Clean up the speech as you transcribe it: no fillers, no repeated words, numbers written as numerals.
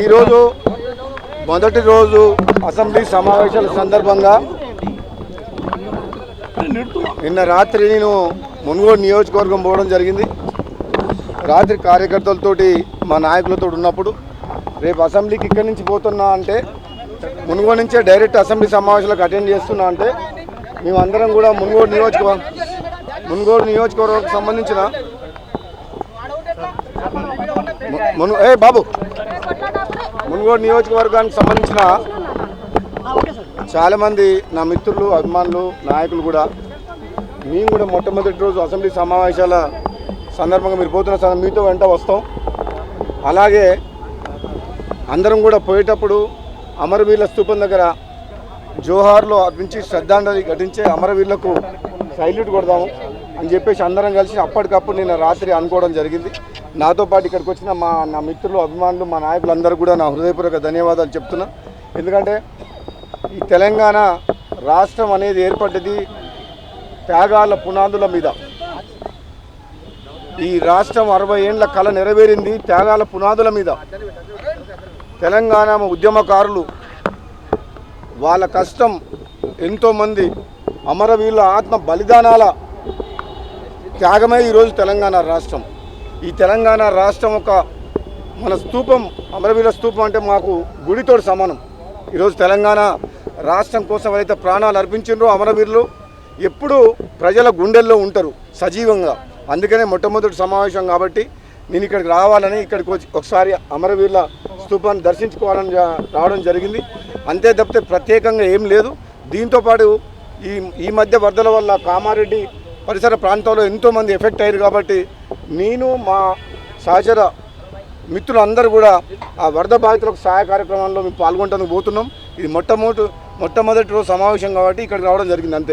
ఈరోజు మొదటి రోజు అసెంబ్లీ సమావేశాల సందర్భంగా నిన్న రాత్రి నేను మునుగోడు నియోజకవర్గం పోవడం జరిగింది. రాత్రి కార్యకర్తలతోటి మా నాయకులతో ఉన్నప్పుడు రేపు అసెంబ్లీకి ఇక్కడి నుంచి పోతున్నా అంటే మునుగోడు నుంచే డైరెక్ట్ అసెంబ్లీ సమావేశాలకు అటెండ్ చేస్తున్నా అంటే మేమందరం కూడా మునుగోడు నియోజకవర్గానికి సంబంధించిన మునుగోడు నియోజకవర్గానికి సంబంధించిన చాలామంది నా మిత్రులు, అభిమానులు, నాయకులు కూడా మేము కూడా మొట్టమొదటి రోజు అసెంబ్లీ సమావేశాల సందర్భంగా మీరు పోతున్న మీతో వెంట వస్తాం. అలాగే అందరం కూడా పోయేటప్పుడు అమరవీరుల స్తూపం దగ్గర జోహార్లో అర్పించి శ్రద్ధాంజలి ఘటించే అమరవీరులకు సైల్యూట్ కొడదాము అని చెప్పేసి అందరం కలిసి అప్పటికప్పుడు నేను రాత్రి అనుకోవడం జరిగింది. నాతో పాటు ఇక్కడికి వచ్చిన నా మిత్రులు, అభిమానులు, మా నాయకులందరూ కూడా నా హృదయపూర్వక ధన్యవాదాలు చెప్తున్నా. ఎందుకంటే ఈ తెలంగాణ రాష్ట్రం అనేది ఏర్పడ్డది త్యాగాల పునాదుల మీద. ఈ రాష్ట్రం 60 ఏళ్ల కళ నెరవేరింది త్యాగాల పునాదుల మీద. తెలంగాణ ఉద్యమకారులు వాళ్ళ కష్టం, ఎంతోమంది అమరవీరుల ఆత్మ బలిదానాల త్యాగమే ఈరోజు తెలంగాణ రాష్ట్రం. ఈ తెలంగాణ రాష్ట్రం మన స్తూపం, అమరవీరుల స్తూపం అంటే మాకు గుడితో సమానం. ఈరోజు తెలంగాణ రాష్ట్రం కోసం అయితే ప్రాణాలు అర్పించారో అమరవీరులు ఎప్పుడూ ప్రజల గుండెల్లో ఉంటారు సజీవంగా. అందుకనే మొట్టమొదటి సమావేశం కాబట్టి నేను ఇక్కడికి రావాలని, ఇక్కడికి వచ్చి ఒకసారి అమరవీరుల స్తూపాన్ని దర్శించుకోవాలని రావడం జరిగింది. అంతే తప్పితే ప్రత్యేకంగా ఏం లేదు. దీంతోపాటు ఈ మధ్య వరదల వల్ల కామారెడ్డి పరిసర ప్రాంతాల్లో ఎంతోమంది ఎఫెక్ట్ అయ్యారు కాబట్టి నేను, మా సహచర మిత్రులందరూ కూడా ఆ వరద బాధితులకు సహాయ కార్యక్రమంలో మేము పాల్గొంటూ పోతున్నాం. ఇది మొట్టమొదటి రోజు సమావేశం కాబట్టి ఇక్కడికి రావడం జరిగింది అంతే.